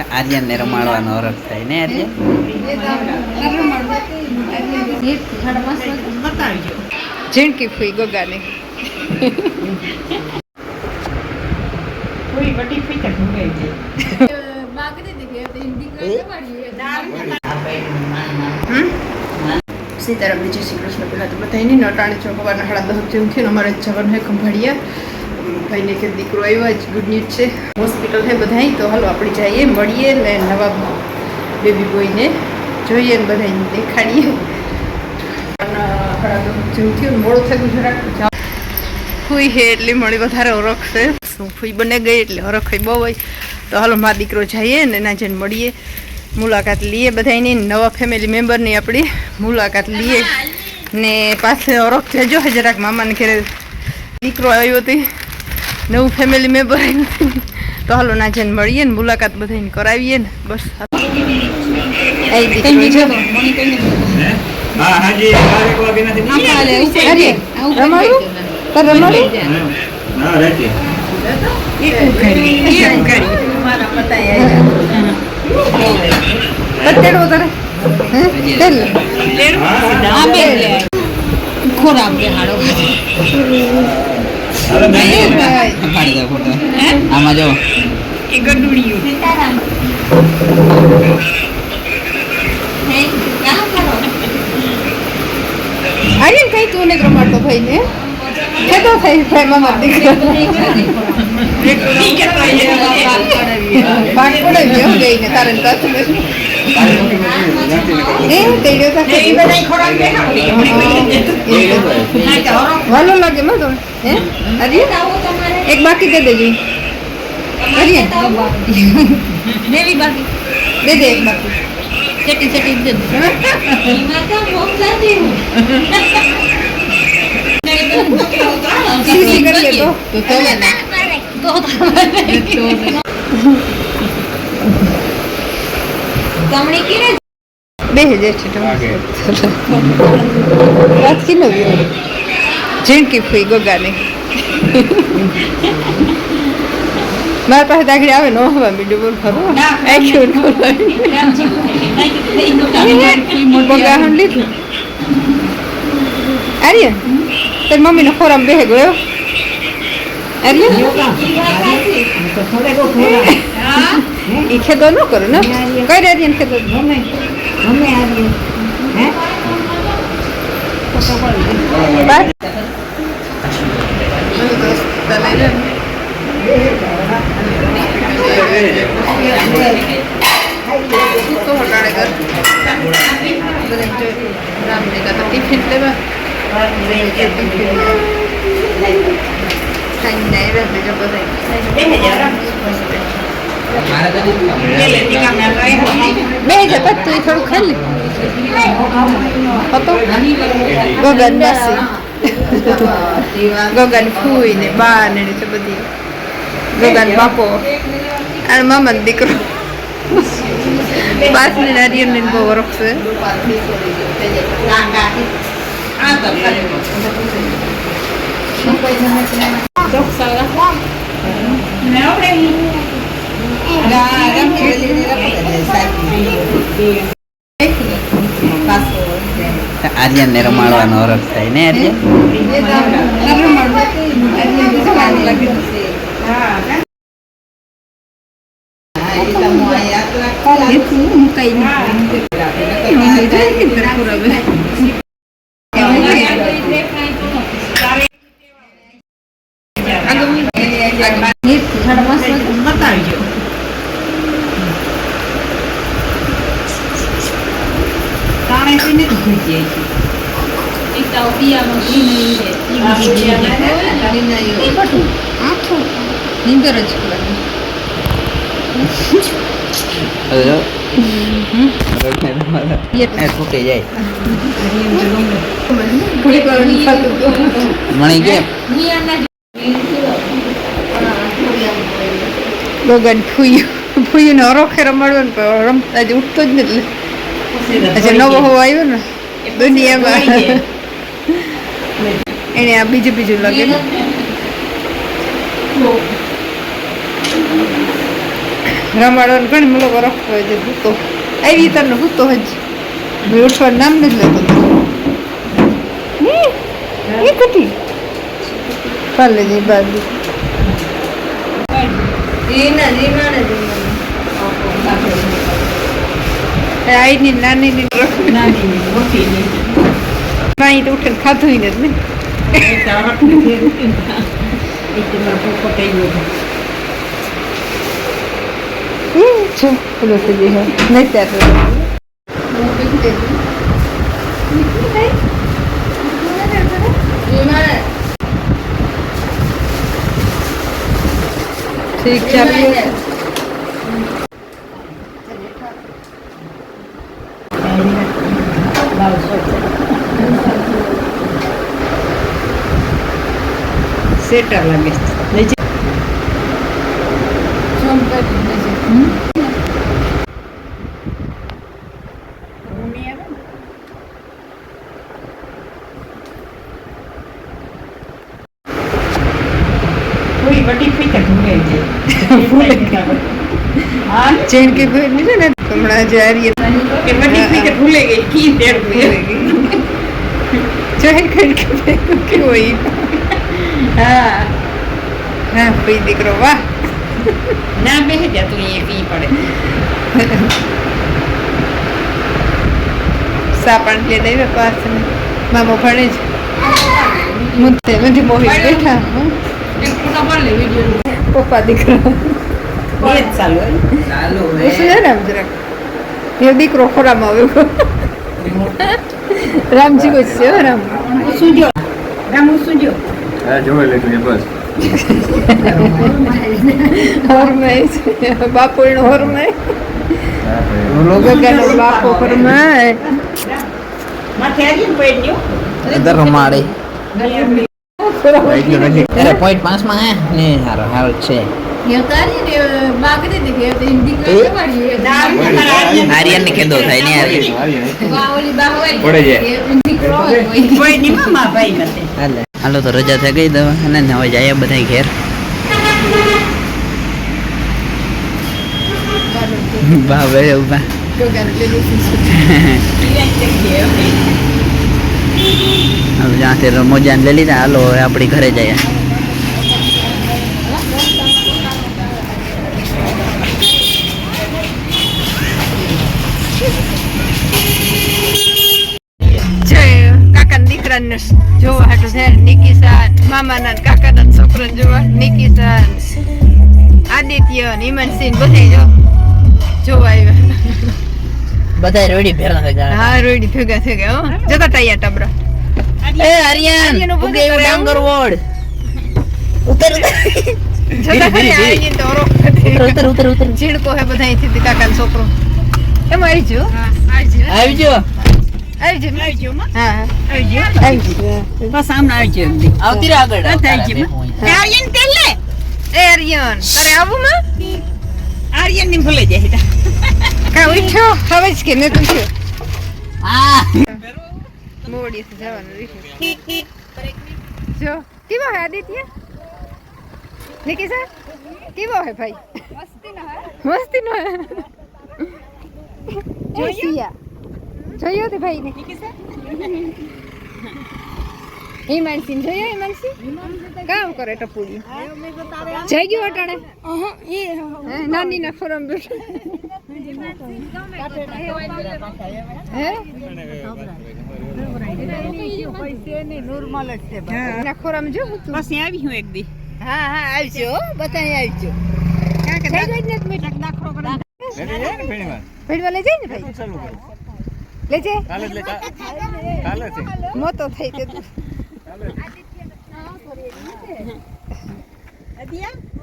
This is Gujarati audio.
આર્યન ને રમાડવાનો હરખ થાય ને આર્યન ઝીણકી ફૂઈ ગોગાને સીતારામ જય શ્રી કૃષ્ણ. પેલા તો બધા નહીં નટાણી ચોકવાના 10:30 ઉઠીને અમારે જવાનું હે ખંભાળિયા. ભાઈને કે દીકરો આવ્યો જ ગુડ ન્યૂઝ છે. હોસ્પિટલ છે બધા તો હાલો આપણે જઈએ મળીએ ને નવા બેબી બોયને જોઈએ ને બધા દેખાડીએ. 10:30 થયું મોડું થયું જરાક ફૂઈ છે એટલે મળી વધારે હરખ છે. શું ફૂઈ બને ગઈ એટલે હરખ બહુ હોય તો હાલો મા દીકરો જઈએ ને એના જઈને મળીએ મુલાકાત લઈએ બધાની નવા ફેમિલી મેમ્બરની આપણી મુલાકાત લઈએ ને પાસે હરખ જજો જરાક મામાને ઘરે દીકરો આવ્યો હતી નવું ફેમિલી મેમ્બર આવ્યું તો હાલો ના જઈને મળીએ ને મુલાકાત બધાને કરાવીએ ને બસ. ખોરાક હાડો આમાં જો આર્યન કઈ તું ને રમાડતો ભાઈ ને ખેતો થઈ ભાઈ મામા દીકરો પાક પડાવી ગઈ ને તારે વાલો લાગે માં તો એક બાકી દે દેજી દે દે એક બાકી ચટી ચટી દે ઝીણકી ફૂઈ ગોગાને મારા પાસે દાખલી આવે નો હવા મીડિયો બોલ ખરો ગોગા હણ લીધું આર્યન તારી મમ્મીનો ખોરામ બેહે ગયો એ ખેતો ન કરો ને કઈ આર્યન ખેતો ટિફિન લેવા બે જ પત્તું થોડું ખાલી ગગન બાસી ગગન ફૂઈ ને બા ને બધી ગગન બાપો અને મામા દીકરો બાસ ને નારિયેળ ને બહુ વરખ છે. આર્યન ને રમાડવાનો હરખ થાય ને આર્યન નીંદર જ છૂટી જાય મણી કેમ ગગન ફૂયું ને હરોખે રમાડવાનું પણ રમતા જ ઉઠતો જ નથી. પછી નવો હોવો આવ્યો ને દુનિયામાં એને આ બીજું લાગે ને રમાડવાનું પણ મને લોકો રખતો હોય છે ભૂતો આવી તને ભૂતો હજી ભાઈ ઉઠવાનું નામ નથી લેતો એ કટી કાલે જઈ બાજુ આઈની નાની માઈ તો ઉઠીને ખાધું ને જ નહીં જો પેલો તો જે નહીં ત્યાં ઠીક ચાલીએ સેટા લાગે ચેન કે ભાઈ છે ને હમણાં જે આરીએ ભૂલે ગઈ કી તેર ભૂલે ગઈ ચેન કે હોય હા હા ભાઈ દીકરો વાહ ના બેહી જા તું એ પી પડે સાપણ લે દે પાસ મામો ભણે છે મુદ્દે મંદી મોહી બેઠા પપ્પા દીકરો એ જ ચાલુ ચાલુ શું છે રામ જરાક એ દીકરો ખોરામાં આવ્યો રામજી કોઈ છે હો રામ સુજો રામુ સુજો જોઈ લેતું બસ હરમાય બાપુ એનો હરમાય ગગાનો બાપો હરમાય માથે આવી ને પડ્યો इधर रमाड़े अरे पॉइंट 5 में है नहीं हारो हारो छे आर्यन ने के दो था नहीं પડે જાય કોઈ ની મામા ભાઈ મતે हाले हालो तो रजा થઈ ગઈ દવા અને હવે જાય બધા ઘેર બાબે ઉભા હવે જ્યાંથી રમોજાન લઈ લીધા હાલો હવે આપણી ઘરે જઈએ કાકા દીકરાને જોવા હાટું છે નિકિશાન મામાના કાકાના છોકરાને જોવા નિકિશાન આદિત્ય હિમંતસિંહ બધા જોવા આવ્યા બધા રેડી ભેરા થઈ ગયા હા રોડી ભેગા થઈ ગયા હો જતા ટાયા ટબરા એ આર્યન ઉગે ડાંગર વોડ ઉતર જતા ખરી આવી તો ઓરો ઉતર ઉતર ઉતર ચીડકો હે બધા અહીંથી કાકાનો છોકરો એમ આવી જો આવજો હા બસ આમ આવજો આવતી રે આગળ આર્યન પેલે એ આર્યન તારે આવું માં આર્યન ની ભૂલે જાય કા ઉઠ્યો હવે જ કે ને તું થયો આ મોડી થી જવાનું જો કેવો હે આદિત્ય નિકિશા કેવો હે ભાઈ મસ્તી નો હે જોઈયા જોયો તે ભાઈ ને હિમાંશી જોયો હિમાંશી કામ કરે ટપુડી જઈ ગયો અટાણે નાની ના ફોરમ બેઠો હે ના ફોરમ જો તું પછી આવી હું એક દી હા હા આવજો બતાય આવજો ભેડવા લઈ જાય ને ભાઈ લે જે કાલે છે મોતો થઈ જતો અદિયા